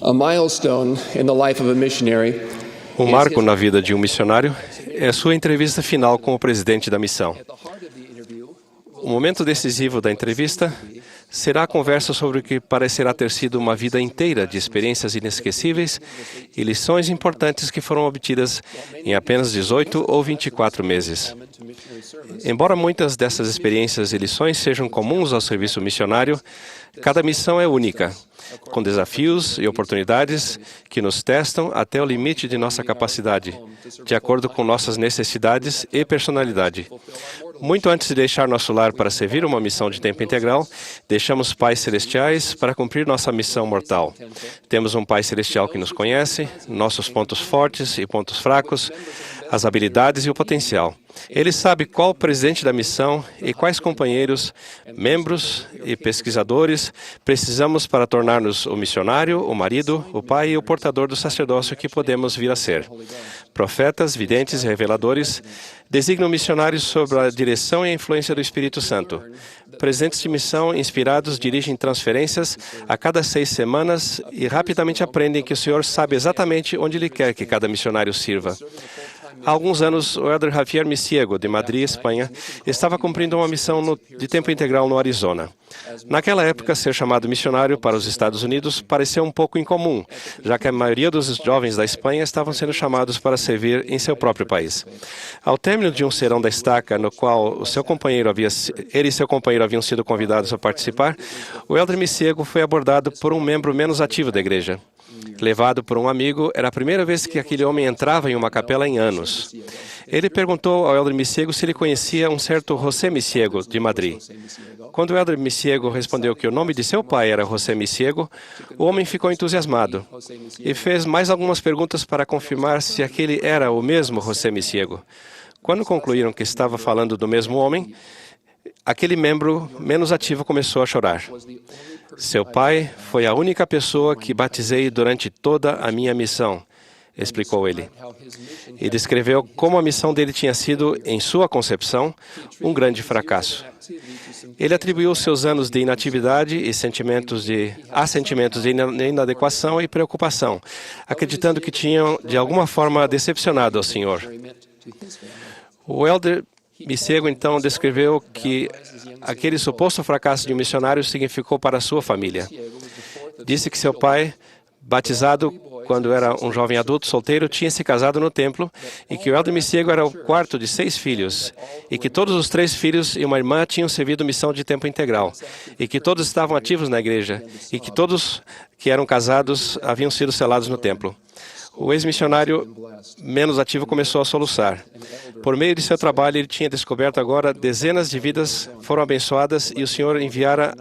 A milestone in the life of a missionary. Um marco na vida de um missionário é a sua entrevista final com o presidente da missão. O momento decisivo da entrevista será a conversa sobre o que parecerá ter sido uma vida inteira de experiências inesquecíveis e lições importantes que foram obtidas em apenas 18 ou 24 meses. Embora muitas dessas experiências e lições sejam comuns ao serviço missionário, cada missão é única, com desafios e oportunidades que nos testam até o limite de nossa capacidade, de acordo com nossas necessidades e personalidade. Muito antes de deixar nosso lar para servir uma missão de tempo integral, deixamos pais celestiais para cumprir nossa missão mortal. Temos um Pai Celestial que nos conhece, nossos pontos fortes e pontos fracos, as habilidades e o potencial. Ele sabe qual presidente da missão e quais companheiros, membros e pesquisadores precisamos para tornar-nos o missionário, o marido, o pai e o portador do sacerdócio que podemos vir a ser. Profetas, videntes e reveladores designam missionários sob a direção e a influência do Espírito Santo. Presidentes de missão inspirados dirigem transferências a cada 6 semanas e rapidamente aprendem que o Senhor sabe exatamente onde Ele quer que cada missionário sirva. Há alguns anos, o Elder Javier Misiego, de Madrid, Espanha, estava cumprindo uma missão de tempo integral no Arizona. Naquela época, ser chamado missionário para os Estados Unidos pareceu um pouco incomum, já que a maioria dos jovens da Espanha estavam sendo chamados para servir em seu próprio país. Ao término de um serão da estaca, no qual ele e seu companheiro haviam sido convidados a participar, o Elder Misiego foi abordado por um membro menos ativo da igreja. Levado por um amigo, era a primeira vez que aquele homem entrava em uma capela em anos. Ele perguntou ao Elder Misiego se ele conhecia um certo José Misiego, de Madrid. Quando o Elder Misiego respondeu que o nome de seu pai era José Misiego, o homem ficou entusiasmado e fez mais algumas perguntas para confirmar se aquele era o mesmo José Misiego. Quando concluíram que estava falando do mesmo homem, aquele membro menos ativo começou a chorar. Seu pai foi a única pessoa que batizei durante toda a minha missão, explicou ele. E descreveu como a missão dele tinha sido, em sua concepção, um grande fracasso. Ele atribuiu seus anos de inatividade e sentimentos de inadequação e preocupação, acreditando que tinham, de alguma forma, decepcionado ao Senhor. O Elder Misiego, então, descreveu que aquele suposto fracasso de um missionário significou para a sua família. Disse que seu pai, batizado quando era um jovem adulto solteiro, tinha se casado no templo e que o Elder Misiego era o quarto de 6 filhos e que todos os 3 filhos e uma irmã tinham servido missão de tempo integral e que todos estavam ativos na igreja e que todos que eram casados haviam sido selados no templo. O ex-missionário menos ativo começou a soluçar. Por meio de seu trabalho, ele tinha descoberto agora dezenas de vidas foram abençoadas e o Senhor enviara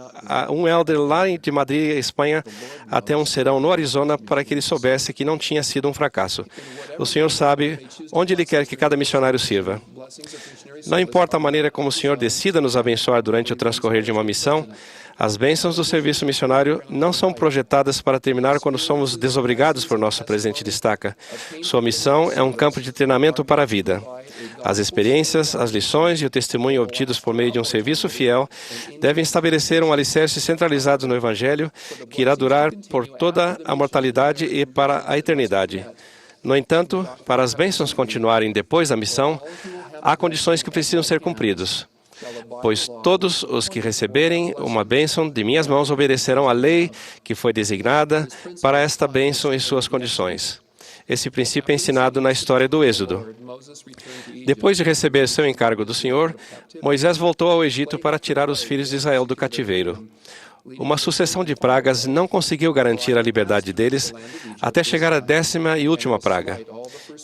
um elder lá de Madrid, Espanha, até um serão no Arizona para que ele soubesse que não tinha sido um fracasso. O Senhor sabe onde Ele quer que cada missionário sirva. Não importa a maneira como o Senhor decida nos abençoar durante o transcorrer de uma missão, as bênçãos do serviço missionário não são projetadas para terminar quando somos desobrigados por nosso presidente de estaca. Sua missão é um campo de treinamento para a vida. As experiências, as lições e o testemunho obtidos por meio de um serviço fiel devem estabelecer um alicerce centralizado no Evangelho que irá durar por toda a mortalidade e para a eternidade. No entanto, para as bênçãos continuarem depois da missão, há condições que precisam ser cumpridas. Pois todos os que receberem uma bênção de minhas mãos obedecerão à lei que foi designada para esta bênção e suas condições. Esse princípio é ensinado na história do Êxodo. Depois de receber seu encargo do Senhor, Moisés voltou ao Egito para tirar os filhos de Israel do cativeiro. Uma sucessão de pragas não conseguiu garantir a liberdade deles até chegar à 10ª e última praga.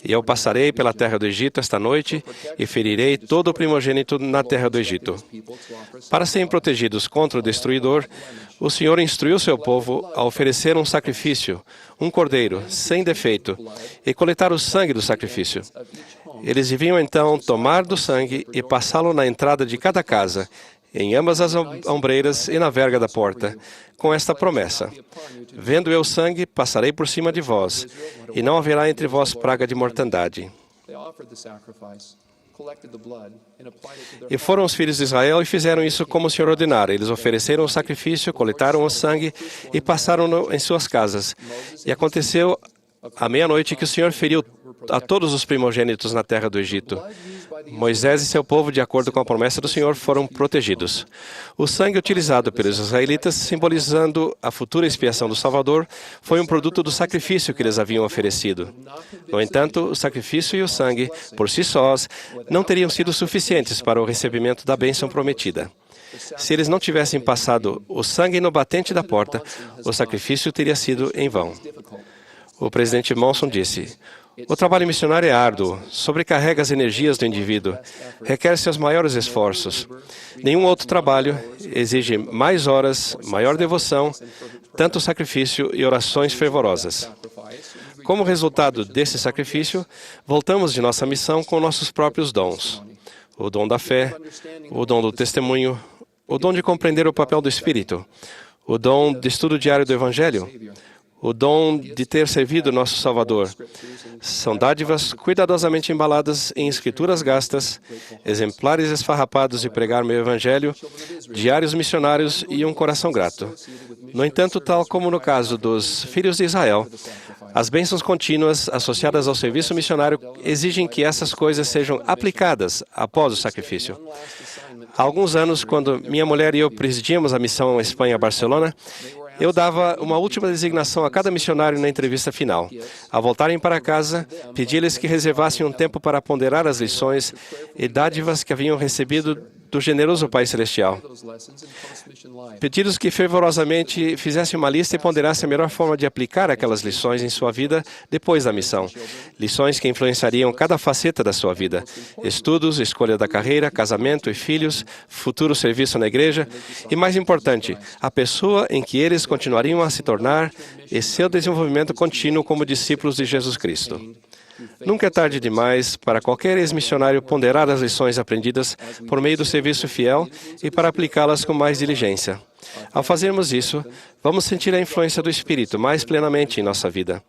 E eu passarei pela terra do Egito esta noite e ferirei todo o primogênito na terra do Egito. Para serem protegidos contra o destruidor, o Senhor instruiu seu povo a oferecer um sacrifício, um cordeiro, sem defeito, e coletar o sangue do sacrifício. Eles deviam então tomar do sangue e passá-lo na entrada de cada casa, em ambas as ombreiras e na verga da porta, com esta promessa: vendo eu sangue, passarei por cima de vós, e não haverá entre vós praga de mortandade. E foram os filhos de Israel e fizeram isso como o Senhor ordenara. Eles ofereceram o sacrifício, coletaram o sangue e passaram-no em suas casas. E aconteceu à meia-noite que o Senhor feriu a todos os primogênitos na terra do Egito. Moisés e seu povo, de acordo com a promessa do Senhor, foram protegidos. O sangue utilizado pelos israelitas, simbolizando a futura expiação do Salvador, foi um produto do sacrifício que eles haviam oferecido. No entanto, o sacrifício e o sangue, por si sós, não teriam sido suficientes para o recebimento da bênção prometida. Se eles não tivessem passado o sangue no batente da porta, o sacrifício teria sido em vão. O presidente Monson disse: "O trabalho missionário é árduo, sobrecarrega as energias do indivíduo, requer seus maiores esforços. Nenhum outro trabalho exige mais horas, maior devoção, tanto sacrifício e orações fervorosas." Como resultado desse sacrifício, voltamos de nossa missão com nossos próprios dons. O dom da fé, o dom do testemunho, o dom de compreender o papel do Espírito, o dom de estudo diário do Evangelho, o dom de ter servido nosso Salvador. São dádivas cuidadosamente embaladas em escrituras gastas, exemplares esfarrapados de pregar meu Evangelho, diários missionários e um coração grato. No entanto, tal como no caso dos filhos de Israel, as bênçãos contínuas associadas ao serviço missionário exigem que essas coisas sejam aplicadas após o sacrifício. Há alguns anos, quando minha mulher e eu presidíamos a missão Espanha-Barcelona, eu dava uma última designação a cada missionário na entrevista final. Ao voltarem para casa, pedi-lhes que reservassem um tempo para ponderar as lições e dádivas que haviam recebido do generoso Pai Celestial. Pedi-lhes que fervorosamente fizessem uma lista e ponderassem a melhor forma de aplicar aquelas lições em sua vida depois da missão. Lições que influenciariam cada faceta da sua vida: estudos, escolha da carreira, casamento e filhos, futuro serviço na igreja e, mais importante, a pessoa em que eles continuariam a se tornar e seu desenvolvimento contínuo como discípulos de Jesus Cristo. Nunca é tarde demais para qualquer ex-missionário ponderar as lições aprendidas por meio do serviço fiel e para aplicá-las com mais diligência. Ao fazermos isso, vamos sentir a influência do Espírito mais plenamente em nossa vida.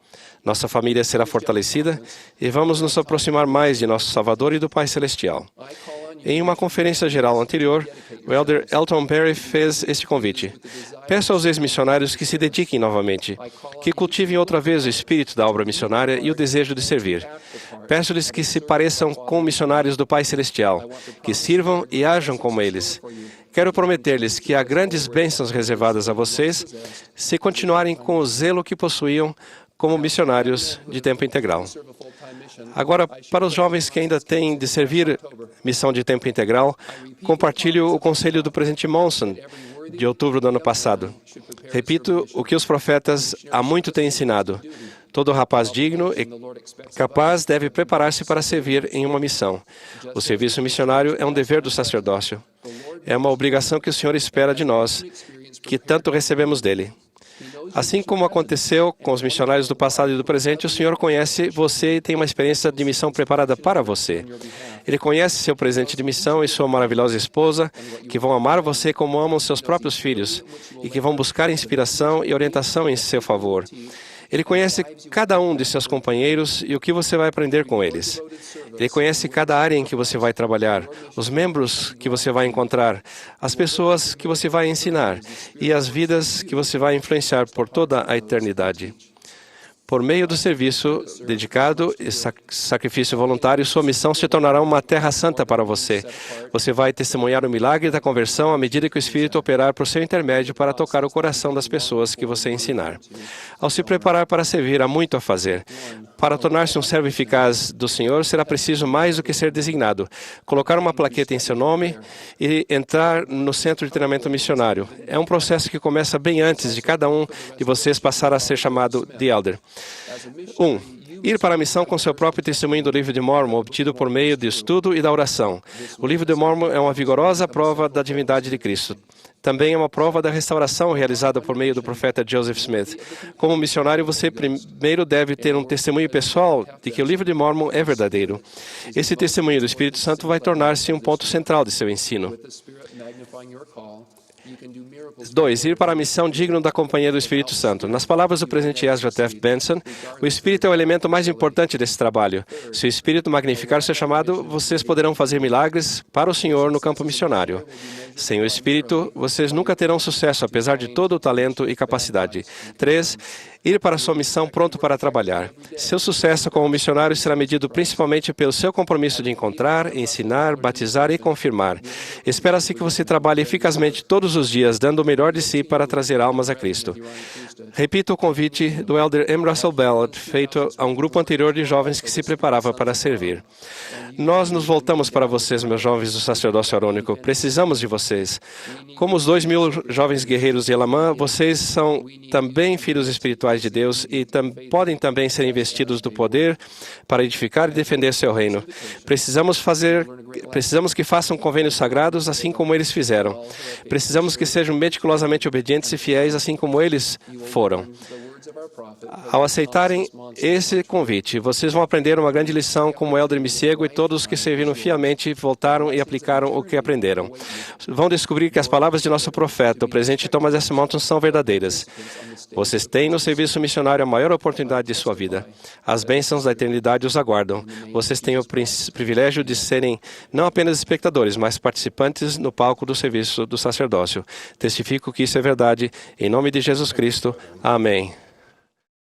Nossa família será fortalecida e vamos nos aproximar mais de nosso Salvador e do Pai Celestial. Em uma conferência geral anterior, o elder Elton Perry fez este convite: peço aos ex-missionários que se dediquem novamente, que cultivem outra vez o espírito da obra missionária e o desejo de servir. Peço-lhes que se pareçam com missionários do Pai Celestial, que sirvam e ajam como eles. Quero prometer-lhes que há grandes bênçãos reservadas a vocês se continuarem com o zelo que possuíam como missionários de tempo integral. Agora, para os jovens que ainda têm de servir missão de tempo integral, compartilho o conselho do presidente Monson, de outubro do ano passado. Repito o que os profetas há muito têm ensinado: todo rapaz digno e capaz deve preparar-se para servir em uma missão. O serviço missionário é um dever do sacerdócio. É uma obrigação que o Senhor espera de nós, que tanto recebemos dele. Assim como aconteceu com os missionários do passado e do presente, o Senhor conhece você e tem uma experiência de missão preparada para você. Ele conhece seu presente de missão e sua maravilhosa esposa, que vão amar você como amam seus próprios filhos e que vão buscar inspiração e orientação em seu favor. Ele conhece cada um de seus companheiros e o que você vai aprender com eles. Ele conhece cada área em que você vai trabalhar, os membros que você vai encontrar, as pessoas que você vai ensinar e as vidas que você vai influenciar por toda a eternidade. Por meio do serviço dedicado e sacrifício voluntário, sua missão se tornará uma terra santa para você. Você vai testemunhar o milagre da conversão à medida que o Espírito operar por seu intermédio para tocar o coração das pessoas que você ensinar. Ao se preparar para servir, há muito a fazer. Para tornar-se um servo eficaz do Senhor, será preciso mais do que ser designado: colocar uma plaqueta em seu nome e entrar no centro de treinamento missionário. É um processo que começa bem antes de cada um de vocês passar a ser chamado de elder. 1. Ir para a missão com seu próprio testemunho do Livro de Mormon, obtido por meio do estudo e da oração. O Livro de Mormon é uma vigorosa prova da divindade de Cristo. Também é uma prova da restauração realizada por meio do profeta Joseph Smith. Como missionário, você primeiro deve ter um testemunho pessoal de que o Livro de Mormon é verdadeiro. Esse testemunho do Espírito Santo vai tornar-se um ponto central de seu ensino. 2. Ir para a missão digno da companhia do Espírito Santo. Nas palavras do presidente Ezra Taft Benson, o Espírito é o elemento mais importante desse trabalho. Se o Espírito magnificar o seu chamado, vocês poderão fazer milagres para o Senhor no campo missionário. Sem o Espírito, vocês nunca terão sucesso, apesar de todo o talento e capacidade. 3. Ir para a sua missão pronto para trabalhar. Seu sucesso como missionário será medido principalmente pelo seu compromisso de encontrar, ensinar, batizar e confirmar. Espera-se que você trabalhe eficazmente todos os dias, dando o melhor de si para trazer almas a Cristo. Repito o convite do Elder M. Russell Ballard, feito a um grupo anterior de jovens que se preparava para servir. Nós nos voltamos para vocês, meus jovens do sacerdócio arônico. Precisamos de vocês. Como os 2.000 jovens guerreiros de Elamã, vocês são também filhos espirituais de Deus e podem também ser investidos do poder para edificar e defender seu reino. Precisamos que façam convênios sagrados, assim como eles fizeram. Precisamos que sejam meticulosamente obedientes e fiéis, assim como eles foram. Ao aceitarem esse convite, vocês vão aprender uma grande lição como o Elder Misiego e todos os que serviram fielmente voltaram e aplicaram o que aprenderam. Vão descobrir que as palavras de nosso profeta, o presidente Thomas S. Monson, são verdadeiras. Vocês têm no serviço missionário a maior oportunidade de sua vida. As bênçãos da eternidade os aguardam. Vocês têm o privilégio de serem não apenas espectadores, mas participantes no palco do serviço do sacerdócio. Testifico que isso é verdade. Em nome de Jesus Cristo. Amém.